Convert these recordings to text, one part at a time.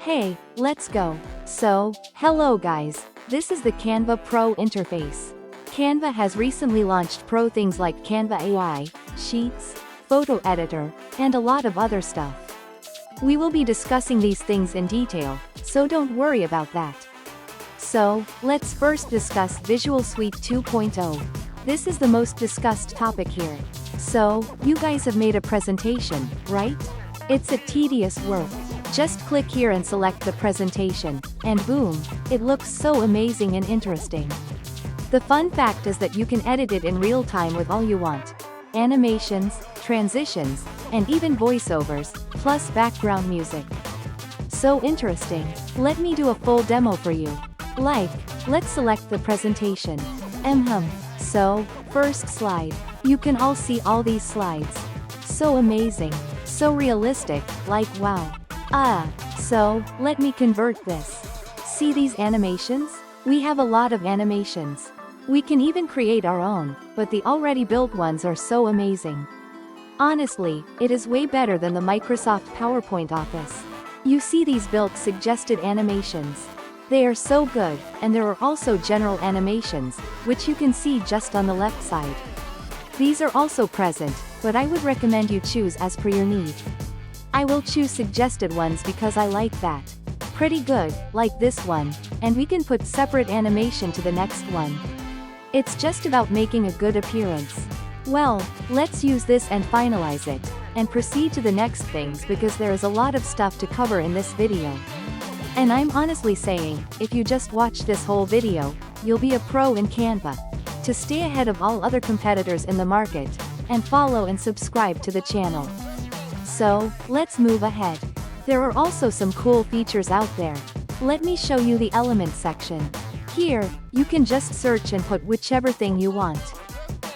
Hey, let's go. So, hello guys, this is the Canva Pro interface. Canva has recently launched pro things like Canva AI, Sheets, Photo Editor, and a lot of other stuff. We will be discussing these things in detail, so don't worry about that. So, let's first discuss Visual Suite 2.0. This is the most discussed topic here. So, you guys have made a presentation, right? It's a tedious work. Just click here and select the presentation, and boom, it looks so amazing and interesting. The fun fact is that you can edit it in real time with all you want. Animations, transitions, and even voiceovers, plus background music. So interesting. Let me do a full demo for you. Let's select the presentation. So, first slide. You can all see all these slides. So amazing. So realistic, like wow. So, let me convert this. See these animations? We have a lot of animations. We can even create our own, but the already built ones are so amazing. Honestly, it is way better than the Microsoft PowerPoint Office. You see these built suggested animations. They are so good, and there are also general animations, which you can see just on the left side. These are also present, but I would recommend you choose as per your need. I will choose suggested ones because I like that. Pretty good, like this one, and we can put separate animation to the next one. It's just about making a good appearance. Well, let's use this and finalize it, and proceed to the next things because there is a lot of stuff to cover in this video. And I'm honestly saying, if you just watch this whole video, you'll be a pro in Canva. To stay ahead of all other competitors in the market, and follow and subscribe to the channel. So, let's move ahead. There are also some cool features out there. Let me show you the element section. Here, you can just search and put whichever thing you want.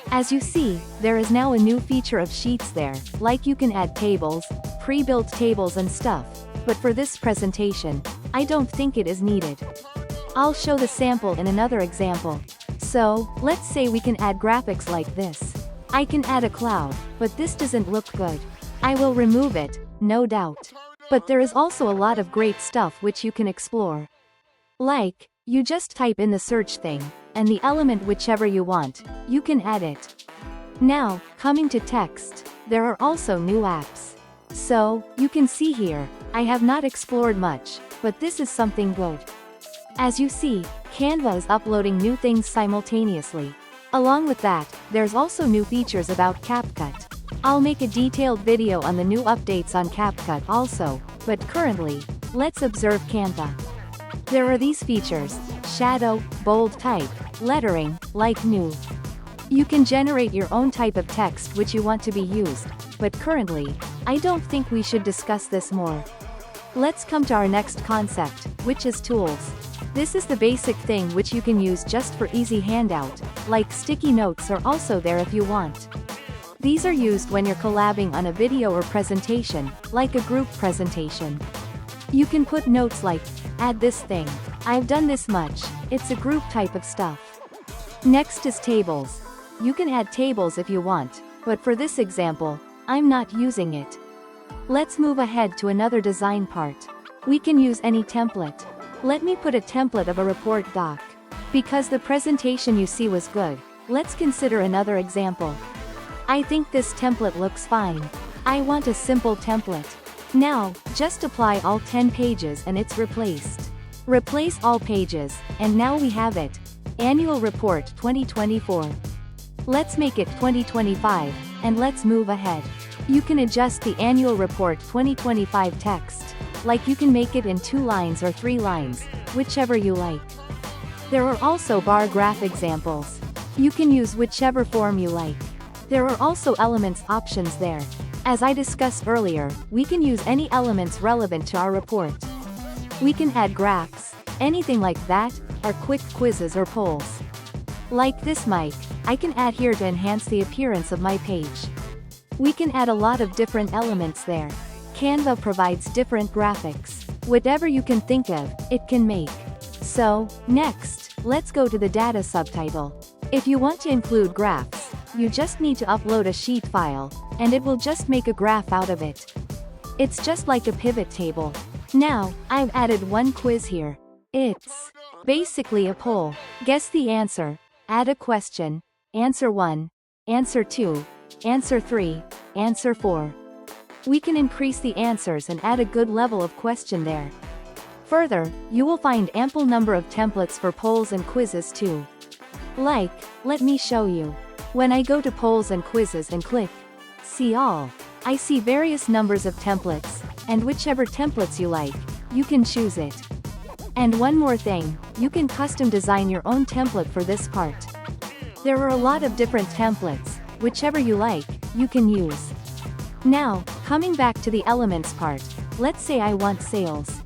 As you see, there is now a new feature of sheets there, like you can add tables, pre-built tables and stuff, but for this presentation, I don't think it is needed. I'll show the sample in another example. So, let's say we can add graphics like this. I can add a cloud, but this doesn't look good. I will remove it, no doubt. But there is also a lot of great stuff which you can explore. Like, you just type in the search thing, and the element whichever you want, you can add it. Now, coming to text, there are also new apps. So, you can see here, I have not explored much, but this is something good. As you see, Canva is uploading new things simultaneously. Along with that, there's also new features about CapCut. I'll make a detailed video on the new updates on CapCut also, but currently, let's observe Canva. There are these features: shadow, bold type, lettering, like new. You can generate your own type of text which you want to be used, but currently, I don't think we should discuss this more. Let's come to our next concept, which is tools. This is the basic thing which you can use just for easy handout, like sticky notes are also there if you want. These are used when you're collabing on a video or presentation, like a group presentation. You can put notes like, add this thing, I've done this much, it's a group type of stuff. Next is tables. You can add tables if you want, but for this example, I'm not using it. Let's move ahead to another design part. We can use any template. Let me put a template of a report doc. Because the presentation you see was good, let's consider another example. I think this template looks fine. I want a simple template. Now, just apply all 10 pages and it's replaced. Replace all pages, and now we have it. Annual Report 2024. Let's make it 2025, and let's move ahead. You can adjust the Annual Report 2025 text. Like you can make it in 2 lines or 3 lines, whichever you like. There are also bar graph examples. You can use whichever form you like. There are also elements options there. As I discussed earlier, we can use any elements relevant to our report. We can add graphs, anything like that, or quick quizzes or polls. Like this mic, I can add here to enhance the appearance of my page. We can add a lot of different elements there. Canva provides different graphics. Whatever you can think of, it can make. So, next, let's go to the data subtitle. If you want to include graphs, you just need to upload a sheet file, and it will just make a graph out of it. It's just like a pivot table. Now, I've added one quiz here. It's basically a poll. Guess the answer, add a question, answer 1, answer 2, answer 3, answer 4. We can increase the answers and add a good level of question there. Further, you will find ample number of templates for polls and quizzes too. Let me show you. When I go to polls and quizzes and click See All, I see various numbers of templates, and whichever templates you like, you can choose it. And one more thing, you can custom design your own template for this part. There are a lot of different templates, whichever you like, you can use. Now, coming back to the elements part, let's say I want sales.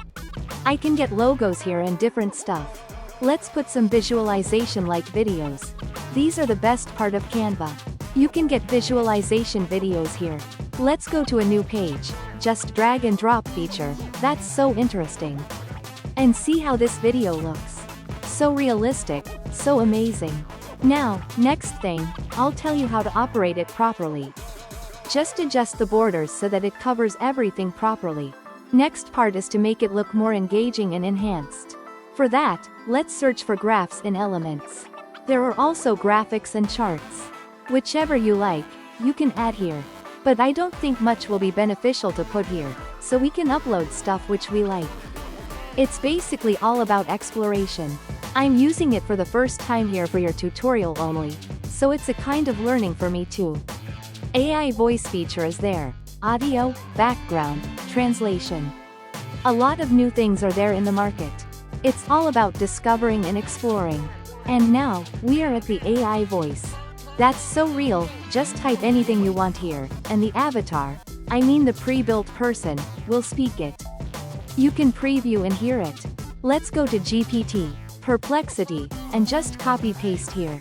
I can get logos here and different stuff. Let's put some visualization like videos. These are the best part of Canva. You can get visualization videos here. Let's go to a new page, just drag and drop feature, that's so interesting. And see how this video looks. So realistic, so amazing. Now, next thing, I'll tell you how to operate it properly. Just adjust the borders so that it covers everything properly. Next part is to make it look more engaging and enhanced. For that, let's search for graphs in Elements. There are also graphics and charts. Whichever you like, you can add here. But I don't think much will be beneficial to put here, so we can upload stuff which we like. It's basically all about exploration. I'm using it for the first time here for your tutorial only, so it's a kind of learning for me too. AI voice feature is there. Audio, background, translation. A lot of new things are there in the market. It's all about discovering and exploring. And now, we are at the AI voice. That's so real, just type anything you want here, and the avatar, I mean the pre-built person, will speak it. You can preview and hear it. Let's go to GPT, Perplexity, and just copy-paste here.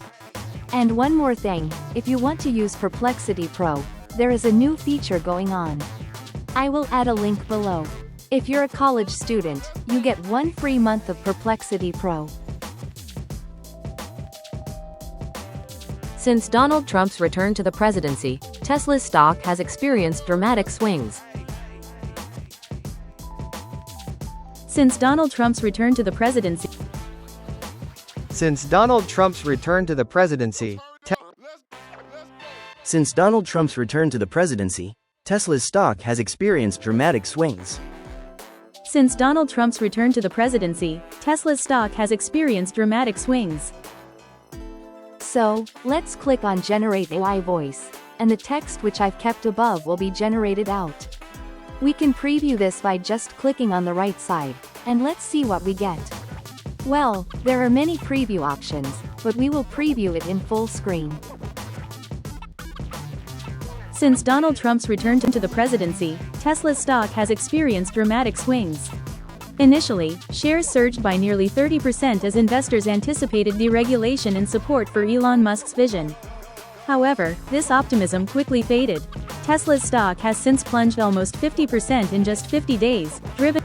And one more thing, if you want to use Perplexity Pro, there is a new feature going on. I will add a link below. If you're a college student, you get 1 free month of Perplexity Pro. Since Donald Trump's return to the presidency, Tesla's stock has experienced dramatic swings. Since Donald Trump's return to the presidency, Since Donald Trump's return to the presidency, Tesla's stock has experienced dramatic swings. Since Donald Trump's return to the presidency, Tesla's stock has experienced dramatic swings. So, let's click on Generate AI Voice, and the text which I've kept above will be generated out. We can preview this by just clicking on the right side, and let's see what we get. Well, there are many preview options, but we will preview it in full screen. Since Donald Trump's return to the presidency, Tesla's stock has experienced dramatic swings. Initially, shares surged by nearly 30% as investors anticipated deregulation and support for Elon Musk's vision. However, this optimism quickly faded. Tesla's stock has since plunged almost 50% in just 50 days, driven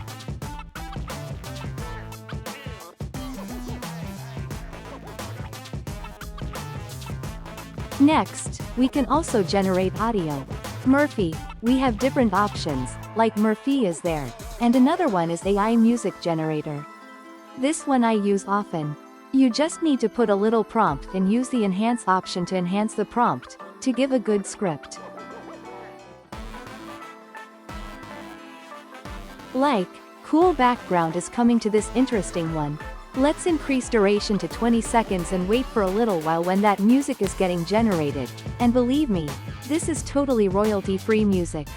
Next, we can also generate audio. Murphy, we have different options, like Murphy is there, and another one is AI music generator. This one I use often. You just need to put a little prompt and use the enhance option to enhance the prompt, to give a good script. Like, cool background is coming to this interesting one. Let's increase duration to 20 seconds and wait for a little while when that music is getting generated, and believe me, this is totally royalty-free music.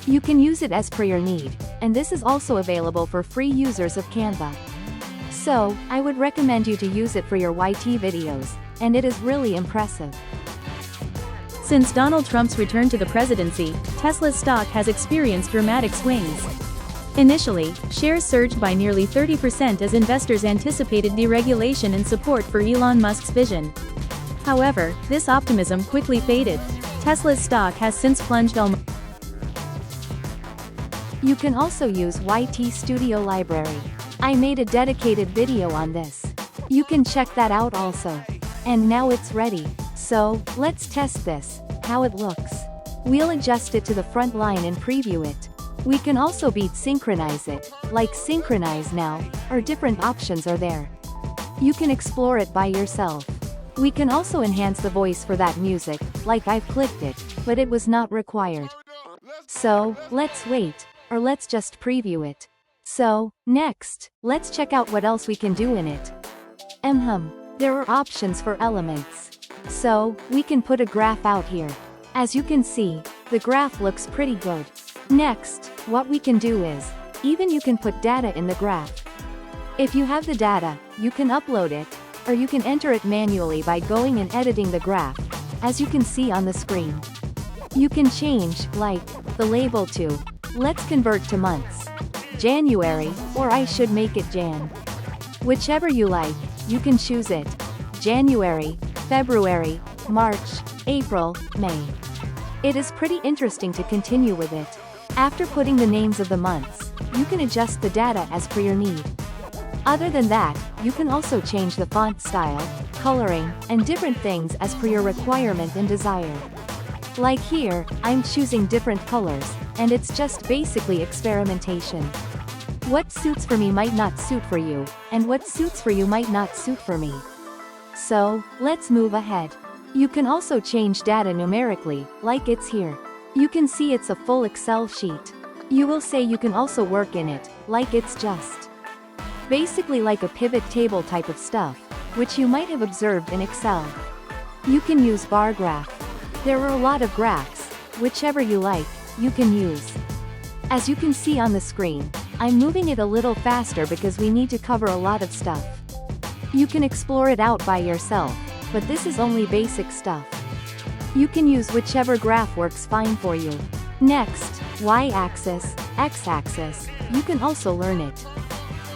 You can use it as per your need, and this is also available for free users of Canva. So, I would recommend you to use it for your YT videos, and it is really impressive. Since Donald Trump's return to the presidency, Tesla's stock has experienced dramatic swings. Initially, shares surged by nearly 30% as investors anticipated deregulation and support for Elon Musk's vision. However, this optimism quickly faded. Tesla's stock has since plunged almost. You can also use YT Studio Library. I made a dedicated video on this. You can check that out also. And now it's ready. So, let's test this, how it looks. We'll adjust it to the front line and preview it. We can also synchronize it, like synchronize now, or different options are there. You can explore it by yourself. We can also enhance the voice for that music, like I've clicked it, but it was not required. So, let's wait, or let's just preview it. So, next, let's check out what else we can do in it. There are options for elements. So, we can put a graph out here. As you can see, the graph looks pretty good. Next, what we can do is, even you can put data in the graph. If you have the data, you can upload it, or you can enter it manually by going and editing the graph, as you can see on the screen. You can change, like, the label to, let's convert to months. January, or I should make it Jan. Whichever you like, you can choose it. January, February, March, April, May. It is pretty interesting to continue with it. After putting the names of the months, you can adjust the data as per your need. Other than that, you can also change the font style, coloring, and different things as per your requirement and desire. Like here, I'm choosing different colors, and it's just basically experimentation. What suits for me might not suit for you, and what suits for you might not suit for me. So, let's move ahead. You can also change data numerically, like it's here. You can see it's a full Excel sheet. You will say you can also work in it, like it's just basically like a pivot table type of stuff, which you might have observed in Excel. You can use bar graph. There are a lot of graphs, whichever you like, you can use. As you can see on the screen, I'm moving it a little faster because we need to cover a lot of stuff. You can explore it out by yourself, but this is only basic stuff. You can use whichever graph works fine for you. Next, y-axis, x-axis, you can also learn it.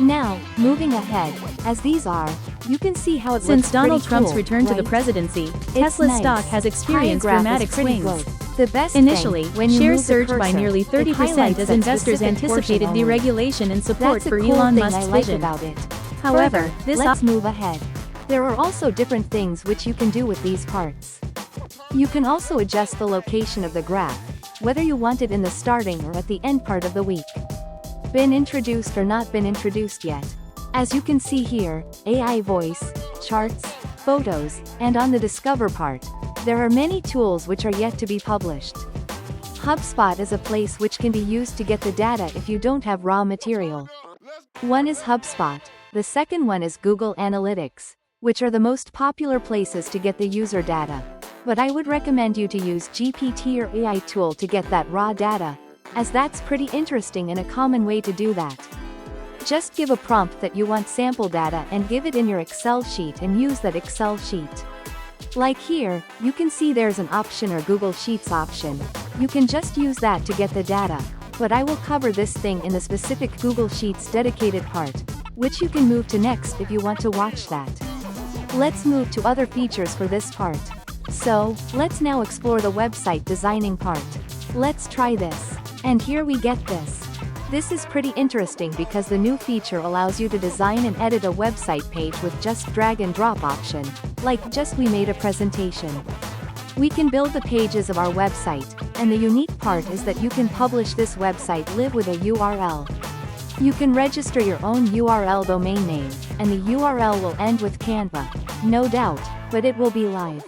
Now, moving ahead, as these are, you can see how it looks Since Donald pretty Trump's cool, return to the right? presidency, It's Tesla's nice. stock has experienced High graph dramatic is pretty swings. good. The best Initially, thing, when you shares move the surged by cursor, nearly it 30% highlights as that investors specific portion anticipated only. deregulation and support That's a for cool Elon thing Musk's I like vision. about it. However, Further, this let's move ahead. There are also different things which you can do with these parts. You can also adjust the location of the graph, whether you want it in the starting or at the end part of the week. Been introduced or not been introduced yet. As you can see here, AI voice, charts, photos, and on the Discover part, there are many tools which are yet to be published. HubSpot is a place which can be used to get the data if you don't have raw material. One is HubSpot, the second one is Google Analytics, which are the most popular places to get the user data. But I would recommend you to use GPT or AI tool to get that raw data, as that's pretty interesting and a common way to do that. Just give a prompt that you want sample data and give it in your Excel sheet and use that Excel sheet. Like here, you can see there's an option or Google Sheets option. You can just use that to get the data, but I will cover this thing in the specific Google Sheets dedicated part, which you can move to next if you want to watch that. Let's move to other features for this part. So, let's now explore the website designing part. Let's try this. And here we get this. This is pretty interesting because the new feature allows you to design and edit a website page with just drag and drop option, like just we made a presentation. We can build the pages of our website, and the unique part is that you can publish this website live with a URL. You can register your own URL domain name, and the URL will end with Canva, no doubt, but it will be live.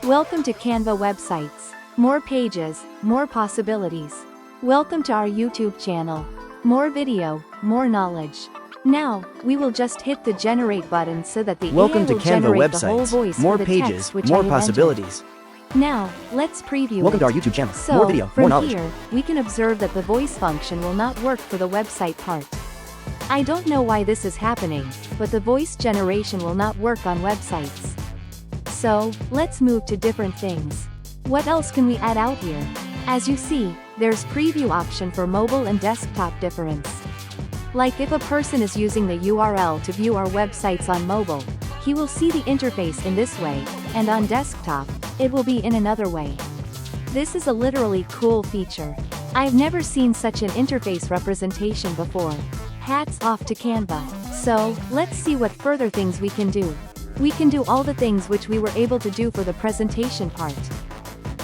Welcome to Canva websites. More pages, more possibilities. Welcome to our YouTube channel. More video, more knowledge. Now, we will just hit the generate button so that the Welcome AI to will Canva generate the whole websites. voice More for the pages, text which more I have possibilities. entered. Now, let's preview Welcome it. to our YouTube channel. So, More video, from more knowledge. here, we can observe that the voice function will not work for the website part. I don't know why this is happening, but the voice generation will not work on websites. So, let's move to different things. What else can we add out here? As you see, there's preview option for mobile and desktop difference. Like if a person is using the URL to view our websites on mobile, he will see the interface in this way, and on desktop, it will be in another way. This is a literally cool feature. I've never seen such an interface representation before. Hats off to Canva. So, let's see what further things we can do. We can do all the things which we were able to do for the presentation part.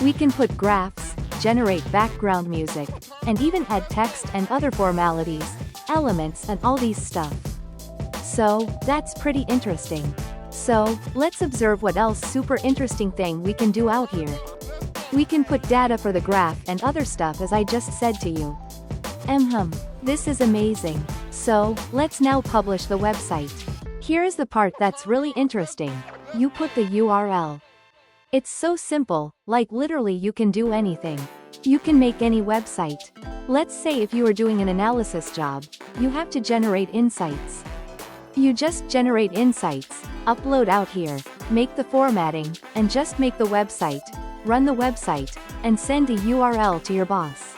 We can put graphs, generate background music, and even add text and other formalities, elements and all these stuff. So, that's pretty interesting. So, let's observe what else super interesting thing we can do out here. We can put data for the graph and other stuff as I just said to you. This is amazing. So, let's now publish the website. Here is the part that's really interesting. You put the URL. It's so simple, like literally you can do anything. You can make any website. Let's say if you are doing an analysis job, you have to generate insights. You just generate insights, upload out here, make the formatting, and just make the website, run the website, and send a URL to your boss.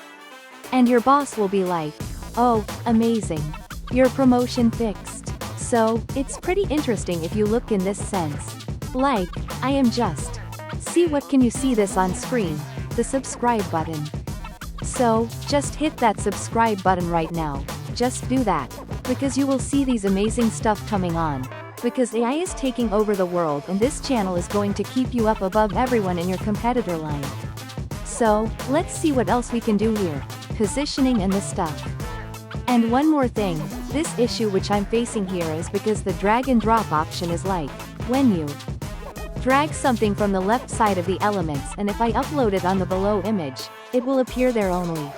And your boss will be like, oh, amazing. Your promotion fixed. So, it's pretty interesting if you look in this sense. Like, I am just. See what can you see this on screen? The subscribe button. So, just hit that subscribe button right now. Just do that. Because you will see these amazing stuff coming on. Because AI is taking over the world and this channel is going to keep you up above everyone in your competitor line. So, let's see what else we can do here. Positioning and this stuff. And one more thing, this issue which I'm facing here is because the drag and drop option is like, when you drag something from the left side of the elements and if I upload it on the below image, it will appear there only.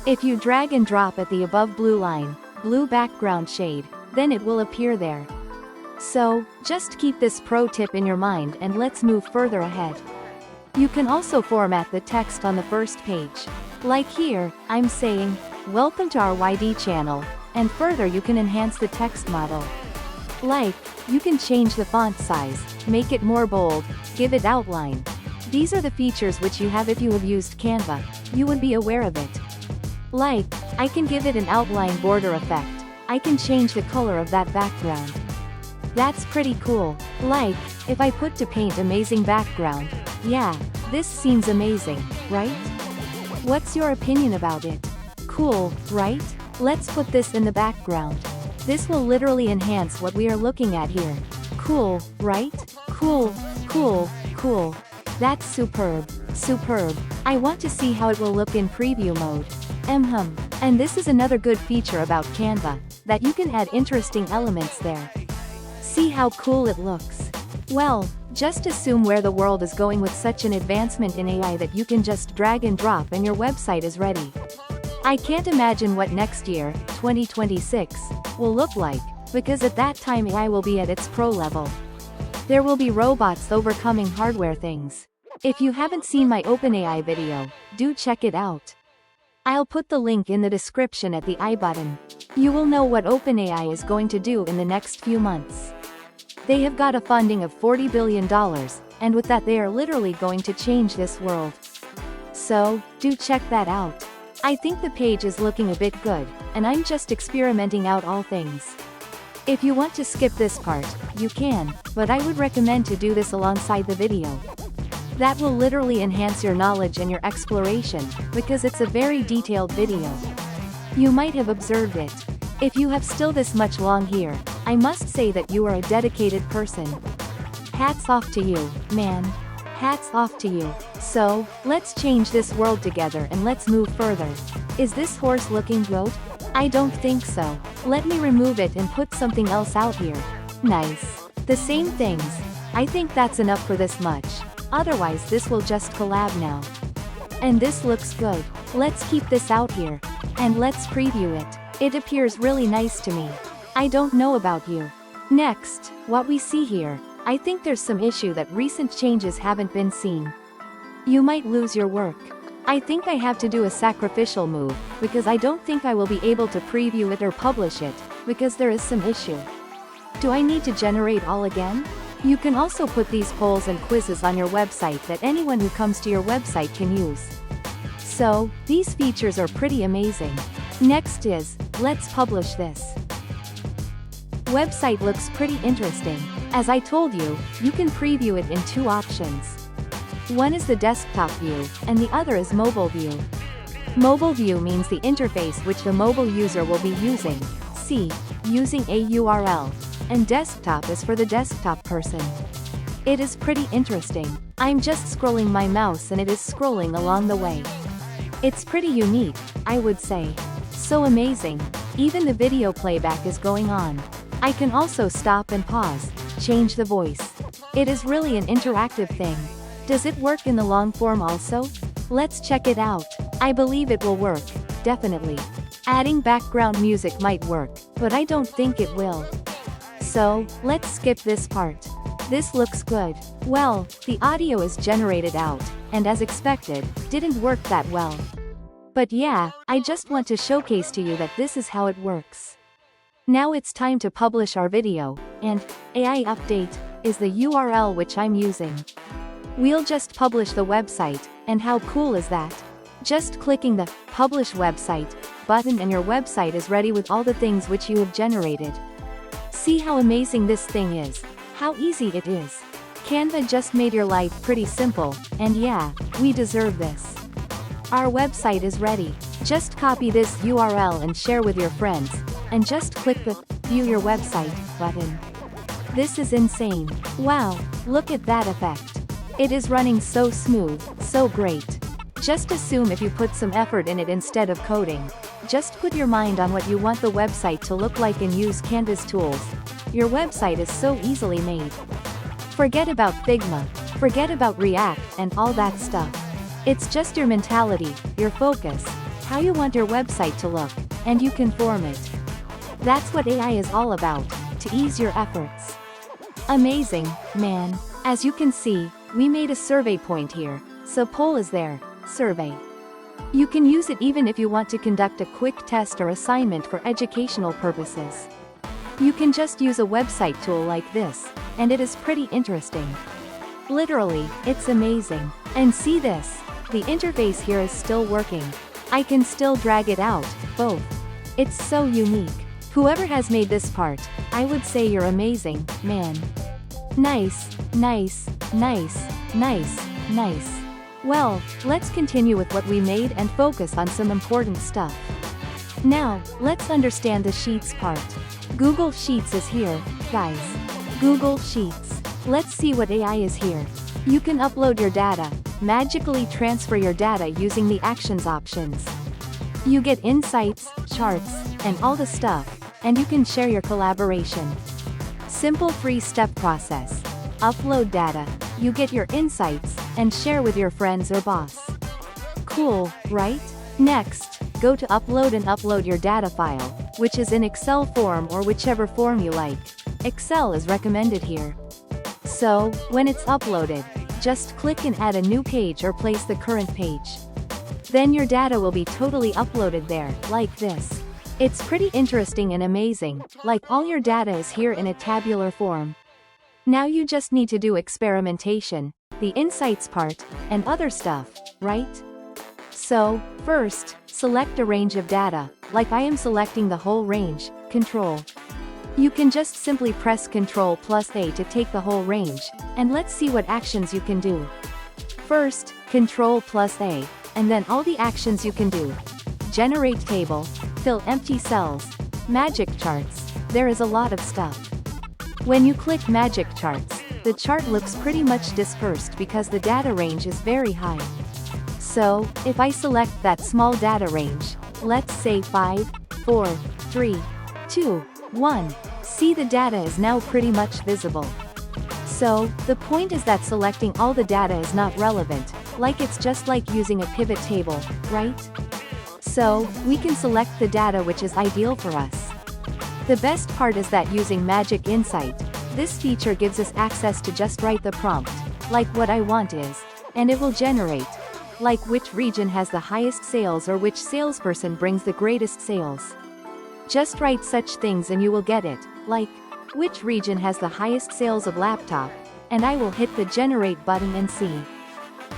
If you drag and drop at the above blue line, blue background shade, then it will appear there. So, just keep this pro tip in your mind and let's move further ahead. You can also format the text on the first page. Like here, I'm saying, welcome to our YD channel, and further you can enhance the text model. Like, you can change the font size, make it more bold, give it outline. These are the features which you have if you have used Canva, you would be aware of it. Like, I can give it an outline border effect, I can change the color of that background. That's pretty cool. Like, if I put to paint amazing background, yeah, this seems amazing, right? What's your opinion about it? Cool, right? Let's put this in the background. This will literally enhance what we are looking at here. Cool, right? Cool, cool, cool. That's superb, superb. I want to see how it will look in preview mode. And this is another good feature about Canva, that you can add interesting elements there. See how cool it looks. Well, just assume where the world is going with such an advancement in AI that you can just drag and drop and your website is ready. I can't imagine what next year, 2026, will look like, because at that time AI will be at its pro level. There will be robots overcoming hardware things. If you haven't seen my OpenAI video, do check it out. I'll put the link in the description at the I button. You will know what OpenAI is going to do in the next few months. They have got a funding of $40 billion, and with that they are literally going to change this world. So, do check that out. I think the page is looking a bit good, and I'm just experimenting out all things. If you want to skip this part, you can, but I would recommend to do this alongside the video. That will literally enhance your knowledge and your exploration, because it's a very detailed video. You might have observed it. If you have still this much long here, I must say that you are a dedicated person. Hats off to you, man. Hats off to you. So, let's change this world together and let's move further. Is this horse looking good? I don't think so. Let me remove it and put something else out here. Nice. The same things. I think that's enough for this much. Otherwise this will just collab now. And this looks good. Let's keep this out here. And let's preview it. It appears really nice to me. I don't know about you. Next, what we see here, I think there's some issue that recent changes haven't been seen. You might lose your work. I think I have to do a sacrificial move, because I don't think I will be able to preview it or publish it, because there is some issue. Do I need to generate all again? You can also put these polls and quizzes on your website that anyone who comes to your website can use. So, these features are pretty amazing. Next is, let's publish this. Website looks pretty interesting. As I told you, you can preview it in two options. One is the desktop view, and the other is mobile view. Mobile view means the interface which the mobile user will be using, see, using a URL, and desktop is for the desktop person. It is pretty interesting. I'm just scrolling my mouse and it is scrolling along the way. It's pretty unique, I would say. So amazing. Even the video playback is going on. I can also stop and pause, change the voice. It is really an interactive thing. Does it work in the long form also? Let's check it out. I believe it will work, definitely. Adding background music might work, but I don't think it will. So, let's skip this part. This looks good. Well, the audio is generated out, and as expected, didn't work that well. But yeah, I just want to showcase to you that this is how it works. Now it's time to publish our video, and AI update is the URL which I'm using. We'll just publish the website, and how cool is that? Just clicking the Publish Website button and your website is ready with all the things which you have generated. See how amazing this thing is, how easy it is. Canva just made your life pretty simple, and yeah, we deserve this. Our website is ready. Just copy this URL and share with your friends, and just click the View Your Website button. This is insane. Wow, look at that effect. It is running so smooth, so great. Just assume if you put some effort in it instead of coding. Just put your mind on what you want the website to look like and use Canva's tools. Your website is so easily made. Forget about Figma, forget about React and all that stuff. It's just your mentality, your focus, how you want your website to look, and you can form it. That's what AI is all about, to ease your efforts. Amazing, man. As you can see, we made a survey point here, so poll is there, survey. You can use it even if you want to conduct a quick test or assignment for educational purposes. You can just use a website tool like this, and it is pretty interesting. Literally, it's amazing. And see this, the interface here is still working. I can still drag it out, both. It's so unique. Whoever has made this part, I would say you're amazing, man. Nice, nice, nice, nice, nice. Well, let's continue with what we made and focus on some important stuff. Now, let's understand the Sheets part. Google Sheets is here, guys. Google Sheets. Let's see what AI is here. You can upload your data, magically transfer your data using the Actions options. You get insights, charts, and all the stuff, and you can share your collaboration. Simple 3-step process. Upload data, you get your insights, and share with your friends or boss. Cool, right? Next, go to Upload and upload your data file, which is in Excel form or whichever form you like. Excel is recommended here. So, when it's uploaded, just click and add a new page or place the current page. Then your data will be totally uploaded there, like this. It's pretty interesting and amazing, like all your data is here in a tabular form. Now you just need to do experimentation, the insights part, and other stuff, right? So, first, select a range of data, like I am selecting the whole range, Control. You can just simply press Ctrl+A to take the whole range, and let's see what actions you can do. First, Ctrl+A, and then all the actions you can do. Generate table, fill empty cells, magic charts, there is a lot of stuff. When you click magic charts, the chart looks pretty much dispersed because the data range is very high. So, if I select that small data range, let's say 5, 4, 3, 2, 1, see the data is now pretty much visible. So, the point is that selecting all the data is not relevant, like it's just like using a pivot table, right? So, we can select the data which is ideal for us. The best part is that using Magic Insight, this feature gives us access to just write the prompt, like what I want is, and it will generate, like which region has the highest sales or which salesperson brings the greatest sales. Just write such things and you will get it, like, which region has the highest sales of laptop, and I will hit the generate button and see.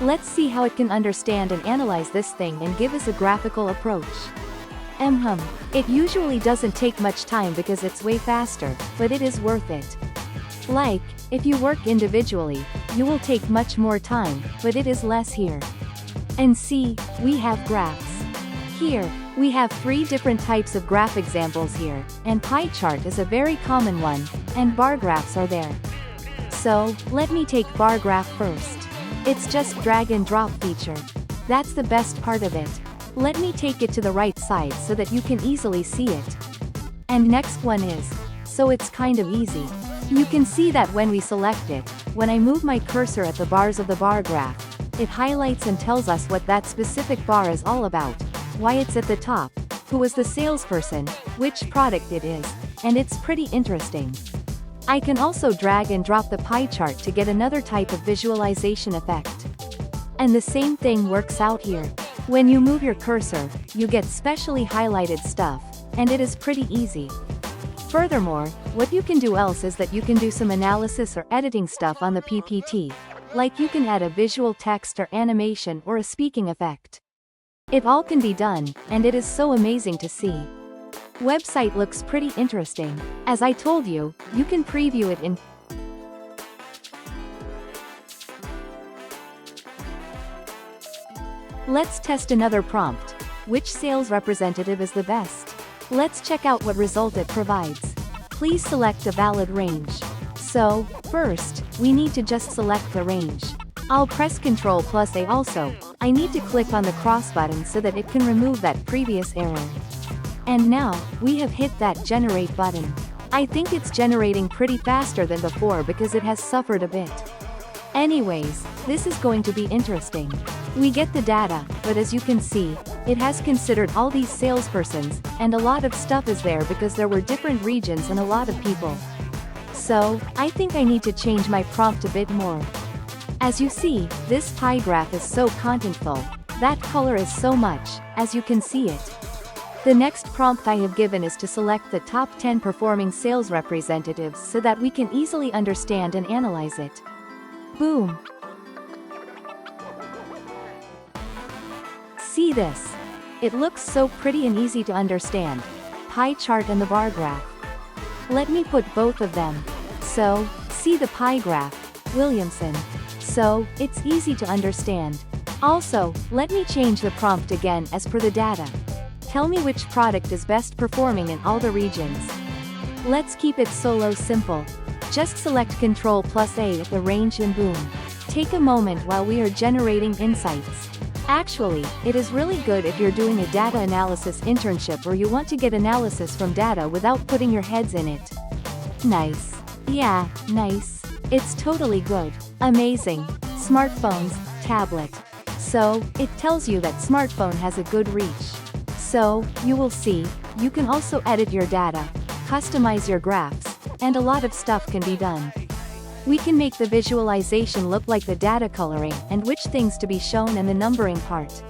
Let's see how it can understand and analyze this thing and give us a graphical approach. It usually doesn't take much time because it's way faster, but it is worth it. Like, if you work individually, you will take much more time, but it is less here. And see, we have graphs. Here, we have 3 different types of graph examples here, and pie chart is a very common one, and bar graphs are there. So, let me take bar graph first. It's just drag and drop feature. That's the best part of it. Let me take it to the right side so that you can easily see it. And next one is, so it's kind of easy. You can see that when we select it, when I move my cursor at the bars of the bar graph, it highlights and tells us what that specific bar is all about, why it's at the top, who was the salesperson, which product it is, and it's pretty interesting. I can also drag and drop the pie chart to get another type of visualization effect. And the same thing works out here. When you move your cursor, you get specially highlighted stuff, and it is pretty easy. Furthermore, what you can do else is that you can do some analysis or editing stuff on the PPT, like you can add a visual text or animation or a speaking effect. It all can be done, and it is so amazing to see. Website looks pretty interesting. As I told you, you can preview it in Let's test another prompt. Which sales representative is the best? Let's check out what result it provides. Please select a valid range. So, first, we need to just select the range. I'll press Ctrl+A also. I need to click on the cross button so that it can remove that previous error. And now, we have hit that generate button. I think it's generating pretty faster than before because it has suffered a bit. Anyways, this is going to be interesting. We get the data, but as you can see, it has considered all these salespersons, and a lot of stuff is there because there were different regions and a lot of people. So, I think I need to change my prompt a bit more. As you see, this pie graph is so contentful. That color is so much, as you can see it. The next prompt I have given is to select the top 10 performing sales representatives so that we can easily understand and analyze it. Boom! See this? It looks so pretty and easy to understand. Pie chart and the bar graph. Let me put both of them. So, see the pie graph, Williamson. So, it's easy to understand. Also, let me change the prompt again as per the data. Tell me which product is best performing in all the regions. Let's keep it solo simple. Just select Ctrl+A at the range and boom. Take a moment while we are generating insights. Actually, it is really good if you're doing a data analysis internship or you want to get analysis from data without putting your heads in it. Nice. Yeah, nice. It's totally good. Amazing. Smartphones, tablet. So, it tells you that smartphone has a good reach. So, you will see, you can also edit your data, customize your graphs, and a lot of stuff can be done. We can make the visualization look like the data coloring and which things to be shown and the numbering part.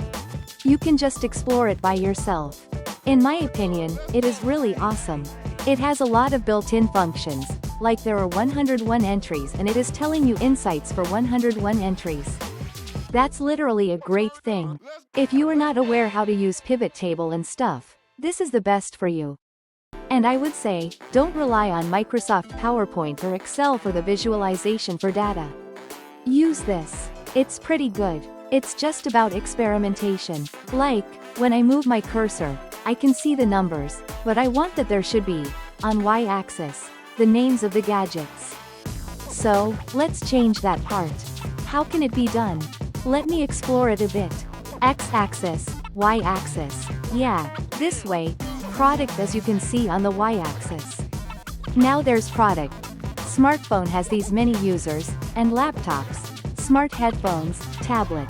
You can just explore it by yourself. In my opinion, it is really awesome. It has a lot of built-in functions, like there are 101 entries and it is telling you insights for 101 entries. That's literally a great thing. If you are not aware how to use pivot table and stuff, this is the best for you. And I would say, don't rely on Microsoft PowerPoint or Excel for the visualization for data. Use this. It's pretty good. It's just about experimentation. Like, when I move my cursor, I can see the numbers, but I want that there should be, on Y-axis, the names of the gadgets. So, let's change that part. How can it be done? Let me explore it a bit. X-axis, Y-axis. Yeah, this way. Product as you can see on the Y-axis. Now there's product. Smartphone has these many users, and laptops, smart headphones, tablet.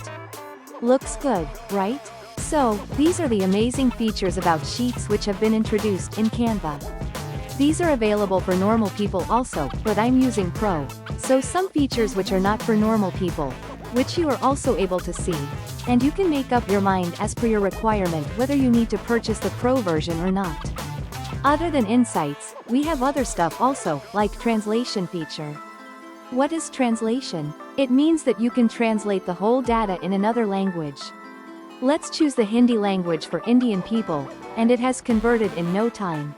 Looks good, right? So, these are the amazing features about Sheets which have been introduced in Canva. These are available for normal people also, but I'm using Pro, so some features which are not for normal people, which you are also able to see. And you can make up your mind as per your requirement whether you need to purchase the Pro version or not. Other than insights, we have other stuff also, like translation feature. What is translation? It means that you can translate the whole data in another language. Let's choose the Hindi language for Indian people, and it has converted in no time.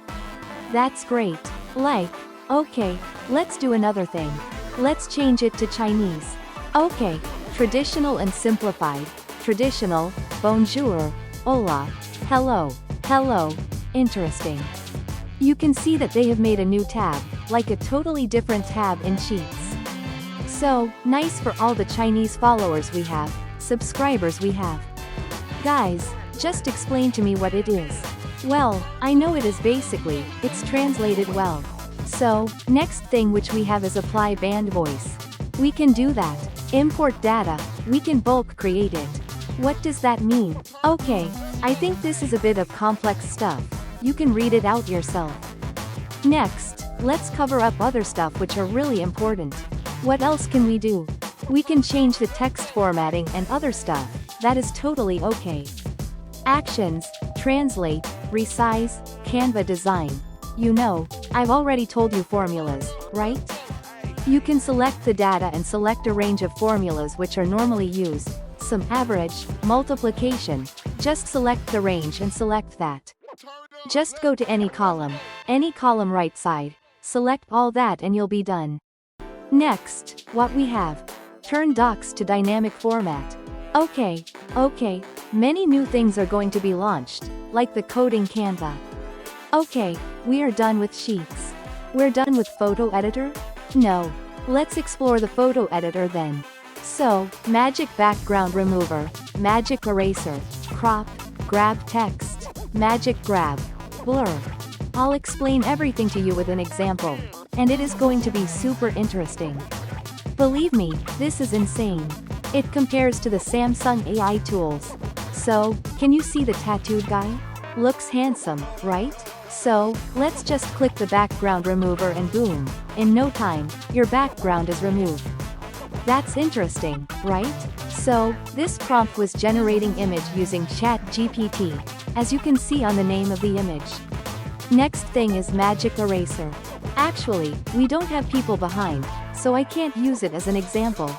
That's great. Like, okay, let's do another thing. Let's change it to Chinese. Okay, traditional and simplified. Traditional, bonjour, hola, hello, hello, interesting. You can see that they have made a new tab, like a totally different tab in Sheets. So, nice for all the Chinese followers we have, subscribers we have. Guys, Just explain to me what it is. Well, I know it is basically, it's translated well. So, next thing which we have is apply band voice. We can do that. Import data, we can bulk create it. What does that mean? Okay, I think this is a bit of complex stuff. You can read it out yourself. Next, let's cover up other stuff which are really important. What else can we do? We can change the text formatting and other stuff. That is totally okay. Actions, translate, resize, Canva design. You know, I've already told you formulas, right? You can select the data and select a range of formulas which are normally used. Some average, multiplication. Just select the range and select that. Just go to any column right side. Select all that and you'll be done. Next, what we have. Turn docs to dynamic format. Okay, many new things are going to be launched, like the coding Canva. Okay, we are done with sheets. We're done with photo editor? No. Let's explore the photo editor then. So, magic background remover, magic eraser, crop, grab text, magic grab, blur. I'll explain everything to you with an example, and it is going to be super interesting. Believe me, this is insane. It compares to the Samsung AI tools. So, can you see the tattooed guy? Looks handsome, right? So, let's just click the background remover and boom, in no time, your background is removed. That's interesting, right? So, this prompt was generating image using ChatGPT, as you can see on the name of the image. Next thing is magic eraser. Actually, we don't have people behind, so I can't use it as an example.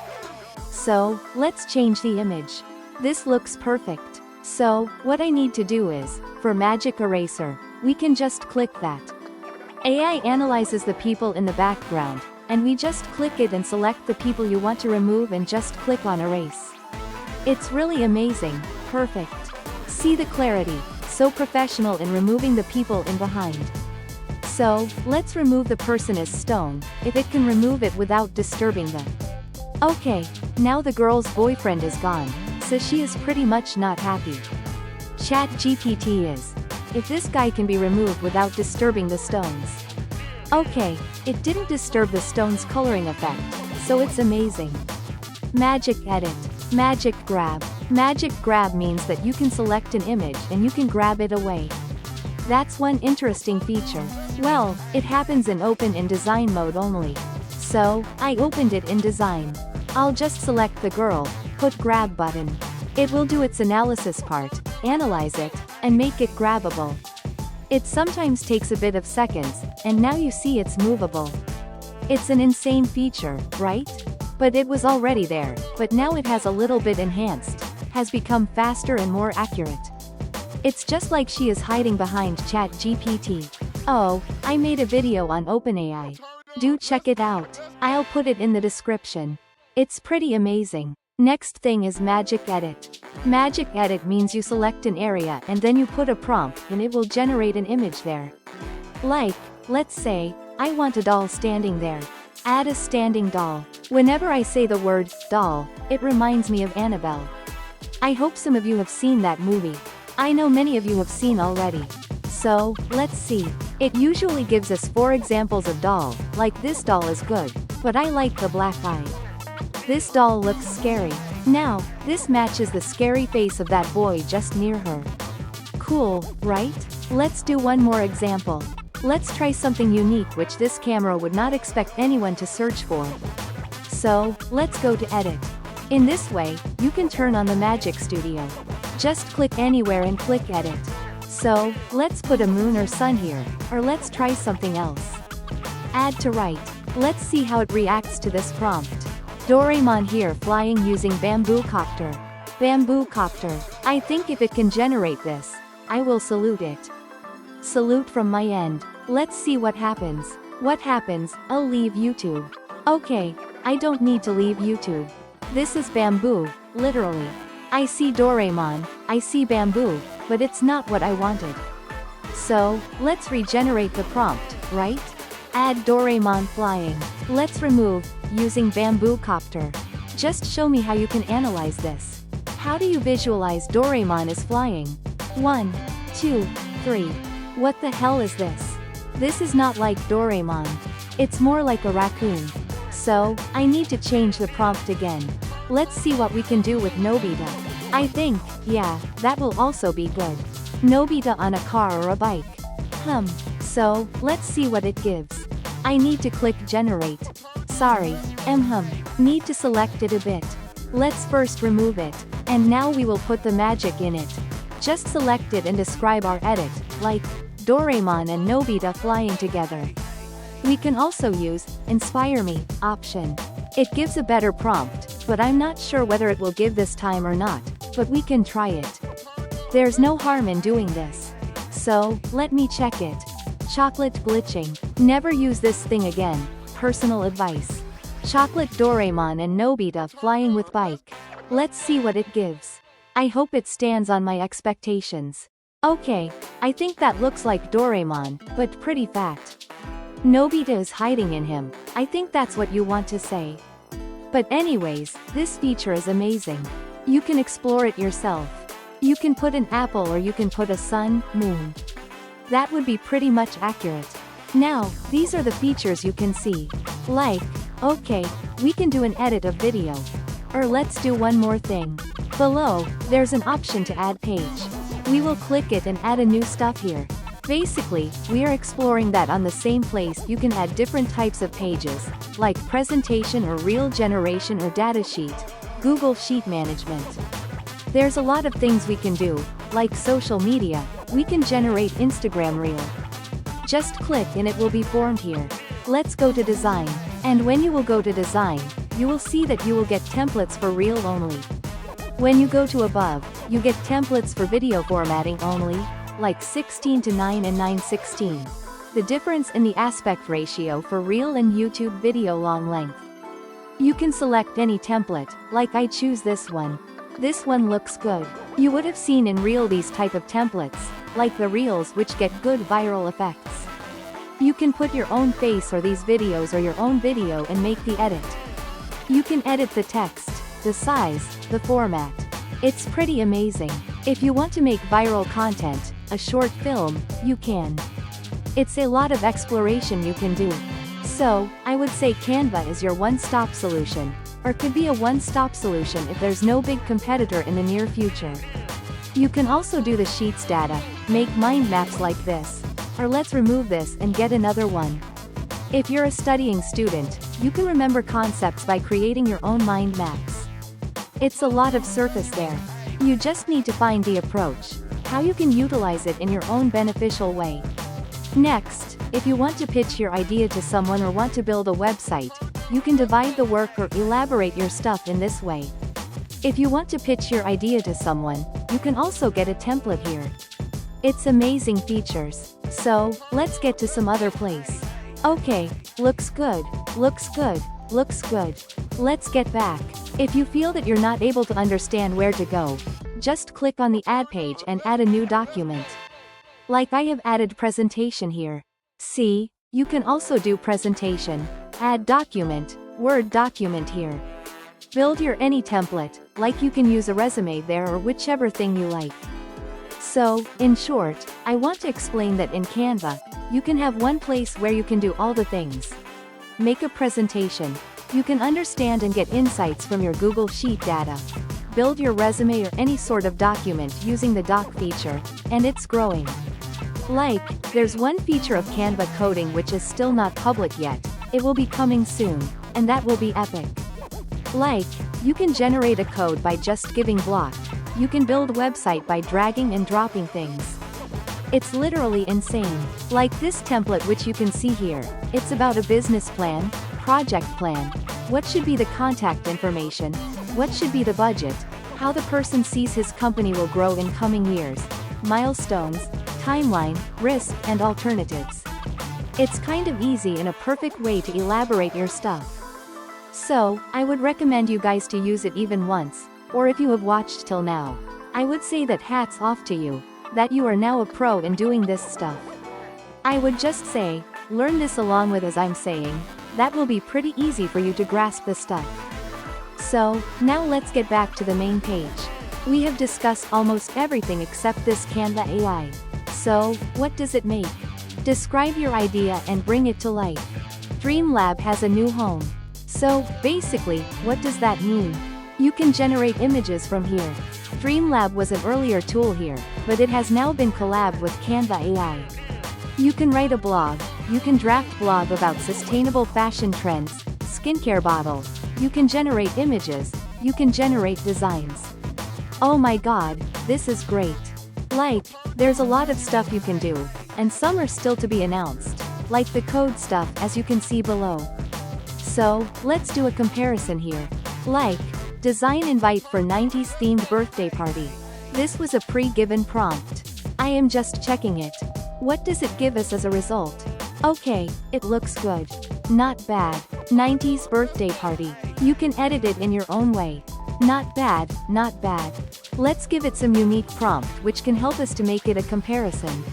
So, let's change the image. This looks perfect. So, what I need to do is, for magic eraser, we can just click that. AI analyzes the people in the background, and we just click it and select the people you want to remove and just click on erase. It's really amazing, perfect. See the clarity, so professional in removing the people in behind. So, let's remove the person as stone, if it can remove it without disturbing them. Okay, now the girl's boyfriend is gone, so she is pretty much not happy. ChatGPT is. If this guy can be removed without disturbing the stones. Okay, it didn't disturb the stone's coloring effect, so it's amazing. Magic edit, magic grab. Magic grab means that you can select an image and you can grab it away. That's one interesting feature. Well, it happens in open in design mode only. So, I opened it in design. I'll just select the girl, put grab button. It will do its analysis part, analyze it, and make it grabbable. It sometimes takes a bit of seconds, and now you see it's movable. It's an insane feature, right? But it was already there, but now it has a little bit enhanced, has become faster and more accurate. It's just like she is hiding behind ChatGPT. Oh, I made a video on OpenAI. Do check it out. I'll put it in the description. It's pretty amazing. Next thing is magic edit. Magic edit means you select an area and then you put a prompt and it will generate an image there. Like, let's say, I want a doll standing there. Add a standing doll. Whenever I say the word doll, it reminds me of Annabelle. I hope some of you have seen that movie. I know many of you have seen already. So, let's see. It usually gives us 4 examples of doll, like this doll is good, but I like the black eye. This doll looks scary. Now, this matches the scary face of that boy just near her. Cool, right? Let's do one more example. Let's try something unique which this camera would not expect anyone to search for. So, let's go to edit. In this way, you can turn on the Magic Studio. Just click anywhere and click edit. So, let's put a moon or sun here, or let's try something else. Add to right. Let's see how it reacts to this prompt. Doraemon here flying using bamboo copter. Bamboo copter. I think if it can generate this, I will salute it. Salute from my end. Let's see what happens. What happens? I'll leave YouTube. Okay, I don't need to leave YouTube. This is bamboo, literally. I see Doraemon, I see bamboo, but it's not what I wanted. So, let's regenerate the prompt, right? Add Doraemon flying. Let's remove, using bamboo copter. Just show me how you can analyze this. How do you visualize Doraemon is flying? 1, 2, 3. What the hell is this? This is not like Doraemon. It's more like a raccoon. So, I need to change the prompt again. Let's see what we can do with Nobita. I think, yeah, that will also be good. Nobita on a car or a bike. So, let's see what it gives. I need to click generate. Sorry, need to select it a bit. Let's first remove it. And now we will put the magic in it. Just select it and describe our edit, like, Doraemon and Nobita flying together. We can also use, inspire me, option. It gives a better prompt, but I'm not sure whether it will give this time or not, but we can try it. There's no harm in doing this. So, let me check it. Chocolate glitching. Never use this thing again. Personal advice. Chocolate Doraemon and Nobita flying with bike. Let's see what it gives. I hope it stands on my expectations. Okay, I think that looks like Doraemon, but pretty fat. Nobita is hiding in him. I think that's what you want to say. But anyways, this feature is amazing. You can explore it yourself. You can put an apple or you can put a sun, moon. That would be pretty much accurate. Now, these are the features you can see. Like, okay, we can do an edit of video. Or let's do one more thing. Below, there's an option to add page. We will click it and add a new stuff here. Basically, we are exploring that on the same place you can add different types of pages, like presentation or reel generation or datasheet, Google Sheet Management. There's a lot of things we can do, like social media, we can generate Instagram reel. Just click and it will be formed here. Let's go to design, and when you will go to design, you will see that you will get templates for reel only. When you go to above, you get templates for video formatting only, like 16:9 and 9:16. The difference in the aspect ratio for Reel and YouTube video long length. You can select any template, like I choose this one. This one looks good. You would have seen in Reel these type of templates, like the Reels which get good viral effects. You can put your own face or these videos or your own video and make the edit. You can edit the text, the size, the format. It's pretty amazing. If you want to make viral content, a short film, you can. It's a lot of exploration you can do. So, I would say Canva is your one-stop solution, or could be a one-stop solution if there's no big competitor in the near future. You can also do the sheets data, make mind maps like this. Or let's remove this and get another one. If you're a studying student, you can remember concepts by creating your own mind maps. It's a lot of surface there. You just need to find the approach, how you can utilize it in your own beneficial way. Next, if you want to pitch your idea to someone or want to build a website, you can divide the work or elaborate your stuff in this way. If you want to pitch your idea to someone, you can also get a template here. It's amazing features. So, let's get to some other place. Okay, looks good, looks good, looks good. Let's get back. If you feel that you're not able to understand where to go, just click on the add page and add a new document. Like I have added presentation here. See, you can also do presentation, add document, Word document here. Build your any template, like you can use a resume there or whichever thing you like. So, in short, I want to explain that in Canva, you can have one place where you can do all the things. Make a presentation. You can understand and get insights from your Google Sheet data. Build your resume or any sort of document using the doc feature, and it's growing. Like, there's one feature of Canva coding which is still not public yet. It will be coming soon, and that will be epic. Like, you can generate a code by just giving block. You can build website by dragging and dropping things. It's literally insane. Like this template which you can see here. It's about a business plan, project plan. What should be the contact information? What should be the budget? How the person sees his company will grow in coming years. Milestones, timeline, risk, and alternatives. It's kind of easy and a perfect way to elaborate your stuff. So, I would recommend you guys to use it even once. Or if you have watched till now, I would say that hats off to you, that you are now a pro in doing this stuff. I would just say, learn this along with as I'm saying, that will be pretty easy for you to grasp the stuff. So, now let's get back to the main page. We have discussed almost everything except this Canva AI. So, what does it make? Describe your idea and bring it to life. DreamLab has a new home. So, basically, what does that mean? You can generate images from here. DreamLab was an earlier tool here, but it has now been collabed with Canva AI. You can write a blog, you can draft blog about sustainable fashion trends, skincare bottle, you can generate images, you can generate designs. Oh my god, this is great. Like, there's a lot of stuff you can do, and some are still to be announced, like the code stuff as you can see below. So, let's do a comparison here. Like, design invite for 90s themed birthday party. This was a pre-given prompt. I am just checking it. What does it give us as a result? Okay, it looks good. Not bad. 90s birthday party. You can edit it in your own way. Not bad, not bad. Let's give it some unique prompt which can help us to make it a comparison.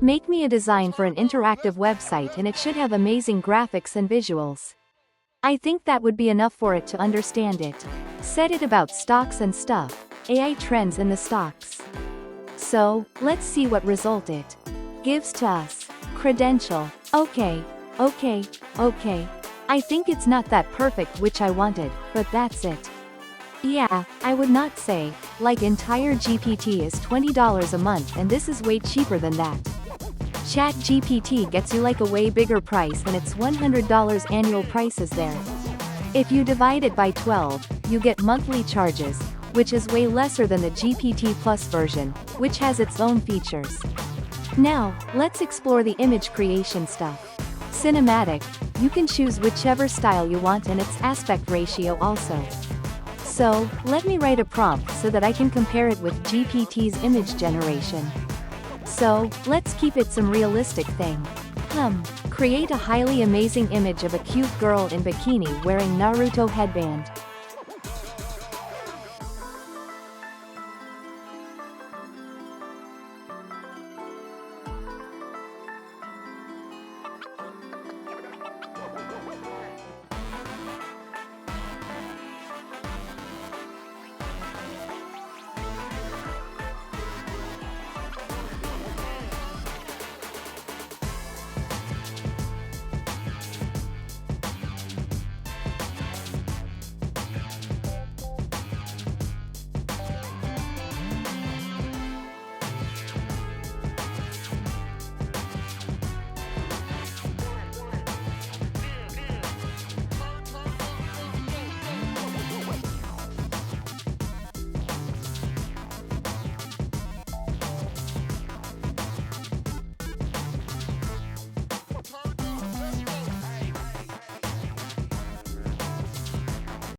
Make me a design for an interactive website and it should have amazing graphics and visuals. I think that would be enough for it to understand it. Set it about stocks and stuff. AI trends in the stocks. So, let's see what result it gives to us. Credential. Okay. I think it's not that perfect which I wanted, but that's it. Yeah, I would not say, like entire GPT is $20 a month and this is way cheaper than that. Chat GPT gets you like a way bigger price and it's $100 annual prices there. If you divide it by 12, you get monthly charges, which is way lesser than the GPT Plus version, which has its own features. Now, let's explore the image creation stuff. Cinematic, you can choose whichever style you want and its aspect ratio also. So, let me write a prompt so that I can compare it with GPT's image generation. So, let's keep it some realistic thing. Create a highly amazing image of a cute girl in bikini wearing Naruto headband.